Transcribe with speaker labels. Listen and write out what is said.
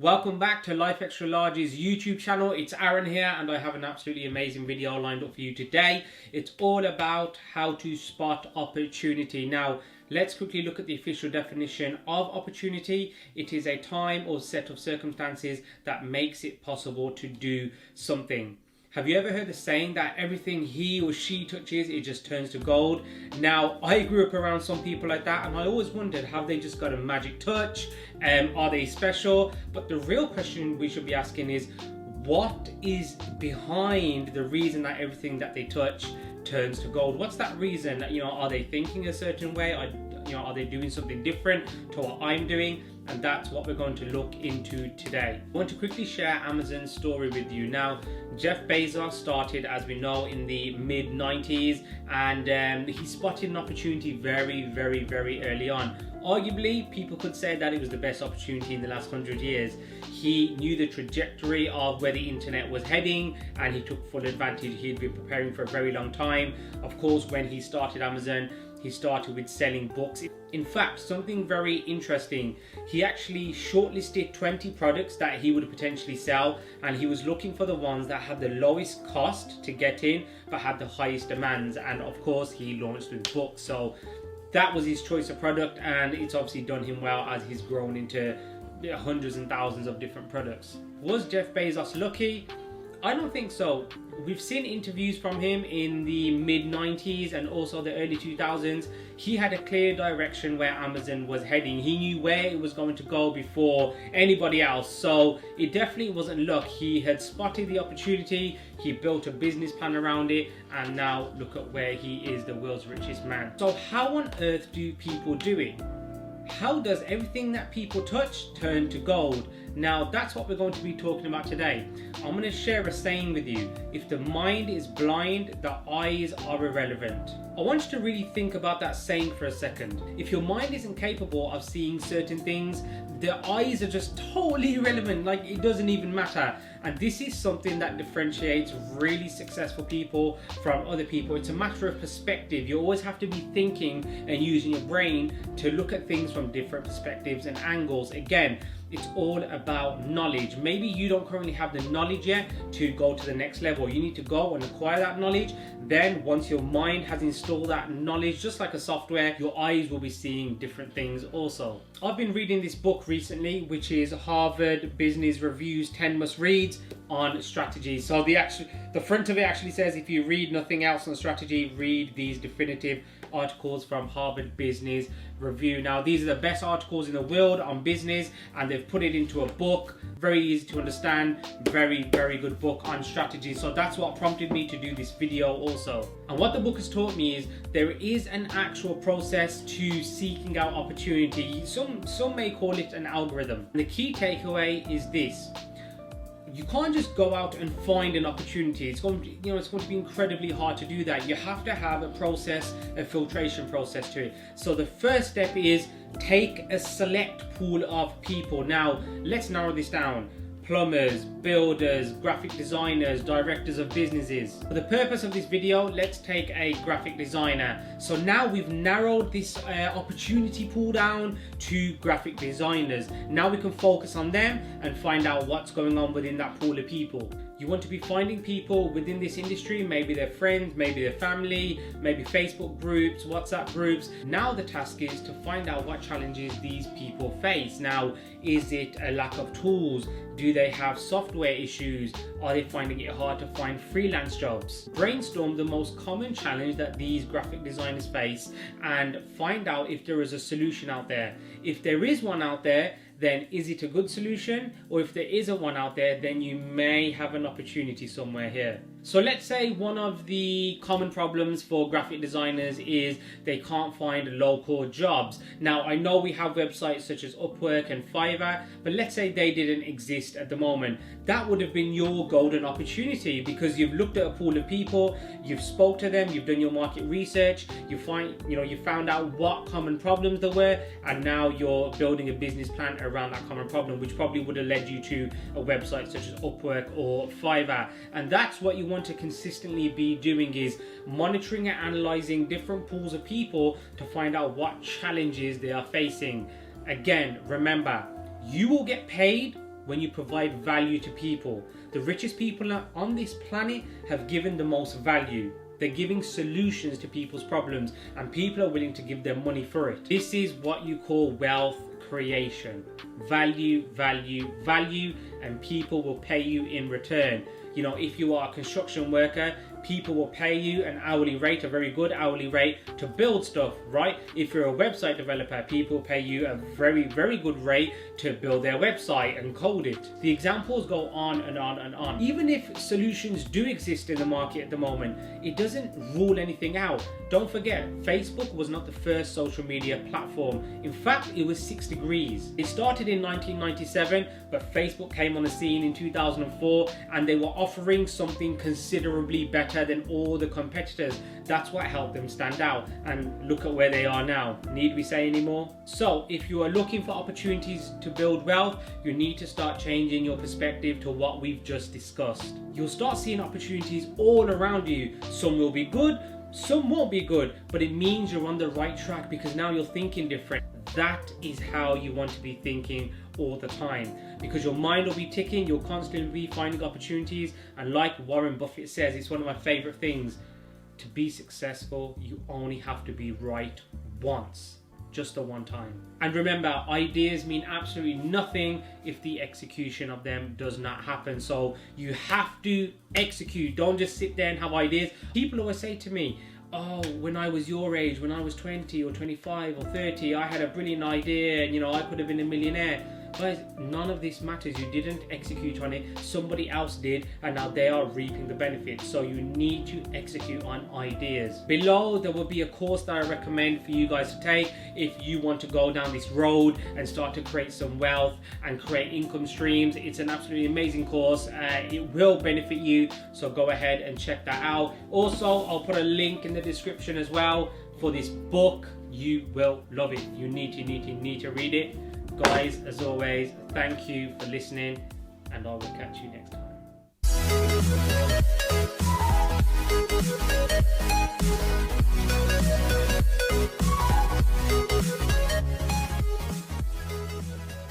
Speaker 1: Welcome back to Life Extra Large's YouTube channel. It's Aaron here and I have an absolutely amazing video lined up for you today. It's all about how to spot opportunity. Now, let's quickly look at the official definition of opportunity. It is a time or set of circumstances that makes it possible to do something. Have you ever heard the saying that everything he or she touches, it just turns to gold? Now, I grew up around some people like that and I always wondered, have they just got a magic touch? Are they special? But the real question we should be asking is, what is behind the reason that everything that they touch turns to gold? What's that reason? Are they thinking a certain way? Are they doing something different to what I'm doing? And that's what we're going to look into today. I want to quickly share Amazon's story with you. Now, Jeff Bezos started, as we know, in the mid-90s, and he spotted an opportunity very early on. Arguably, people could say that it was the best opportunity in the last 100 years. He knew the trajectory of where the internet was heading and he took full advantage. He'd been preparing for a very long time. Of course, when he started Amazon, he started with selling books. In fact, something very interesting, he actually shortlisted 20 products that he would potentially sell, and he was looking for the ones that had the lowest cost to get in but had the highest demands, and of course he launched with books. So that was his choice of product, and it's obviously done him well as he's grown into hundreds and thousands of different products. Was Jeff Bezos lucky? I don't think so. We've seen interviews from him in the mid-90s and also the early 2000s. He had a clear direction where Amazon was heading. He knew where it was going to go before anybody else. So it definitely wasn't luck. He had spotted the opportunity, he built a business plan around it, and now look at where he is, the world's richest man. So how on earth do people do it? How does everything that people touch turn to gold? Now, that's what we're going to be talking about today. I'm going to share a saying with you. If the mind is blind, the eyes are irrelevant. I want you to really think about that saying for a second. If your mind isn't capable of seeing certain things, the eyes are just totally irrelevant, like it doesn't even matter. And this is something that differentiates really successful people from other people. It's a matter of perspective. You always have to be thinking and using your brain to look at things from different perspectives and angles. Again, it's all about knowledge. Maybe you don't currently have the knowledge yet to go to the next level. You need to go and acquire that knowledge. Then once your mind has installed that knowledge, just like a software, your eyes will be seeing different things also. I've been reading this book recently, which is Harvard Business Review's 10 must reads on strategy. So the front of it actually says, if you read nothing else on strategy, read these definitive articles from Harvard Business Review. Now, these are the best articles in the world on business, and they've put it into a book. Very easy to understand, very good book on strategy. So that's what prompted me to do this video also. And what the book has taught me is there is an actual process to seeking out opportunity. Some may call it an algorithm. And the key takeaway is this: you can't just go out and find an opportunity. It's going to be incredibly hard to do that. You have to have a process, a filtration process to it. So the first step is take a select pool of people. Now, let's narrow this down. Plumbers, builders, graphic designers, directors of businesses. For the purpose of this video, let's take a graphic designer. So now we've narrowed this opportunity pool down to graphic designers. Now we can focus on them and find out what's going on within that pool of people. You want to be finding people within this industry, maybe their friends, maybe their family, maybe Facebook groups, WhatsApp groups. Now the task is to find out what challenges these people face. Now, is it a lack of tools? Do they have software issues? Are they finding it hard to find freelance jobs? Brainstorm the most common challenge that these graphic designers face and find out if there is a solution out there. If there is one out there, then is it a good solution? Or if there isn't one out there, then you may have an opportunity somewhere here. So let's say one of the common problems for graphic designers is they can't find local jobs. Now, I know we have websites such as Upwork and Fiverr, but let's say they didn't exist at the moment. That would have been your golden opportunity, because you've looked at a pool of people, you've spoke to them, you've done your market research, you found out what common problems there were, and now you're building a business plan around that common problem, which probably would have led you to a website such as Upwork or Fiverr. And that's what you want to consistently be doing, is monitoring and analyzing different pools of people to find out what challenges they are facing. Again, remember, you will get paid when you provide value to people. The richest people on this planet have given the most value. They're giving solutions to people's problems, and people are willing to give their money for it. This is what you call wealth creation. Value, value, value, and people will pay you in return. You know, if you are a construction worker, people will pay you an hourly rate, a very good hourly rate, to build stuff, right? If you're a website developer, people pay you a very, very good rate to build their website and code it. The examples go on and on and on. Even if solutions do exist in the market at the moment, it doesn't rule anything out. Don't forget, Facebook was not the first social media platform. In fact, it was 6 Degrees. It started in 1997, but Facebook came on the scene in 2004, and they were offering something considerably better than all the competitors. That's what helped them stand out, and look at where they are now. Need we say any more? So if you are looking for opportunities to build wealth, you need to start changing your perspective to what we've just discussed. You'll start seeing opportunities all around you. Some will be good, some won't be good, but it means you're on the right track because now you're thinking different. That is how you want to be thinking all the time, because your mind will be ticking, you'll constantly be finding opportunities, and like Warren Buffett says, it's one of my favorite things: to be successful, you only have to be right once, just the one time. And remember, ideas mean absolutely nothing if the execution of them does not happen. So you have to execute. Don't just sit there and have ideas. People always say to me, oh, when I was your age, when I was 20 or 25 or 30, I had a brilliant idea and, you know, I could have been a millionaire. Guys, none of this matters. You didn't execute on it. Somebody else did, and now they are reaping the benefits. So you need to execute on ideas. Below, there will be a course that I recommend for you guys to take if you want to go down this road and start to create some wealth and create income streams. It's an absolutely amazing course. It will benefit you. So go ahead and check that out. Also, I'll put a link in the description as well for this book. You will love it. You need to read it. Guys, as always, thank you for listening, and I will catch you next time.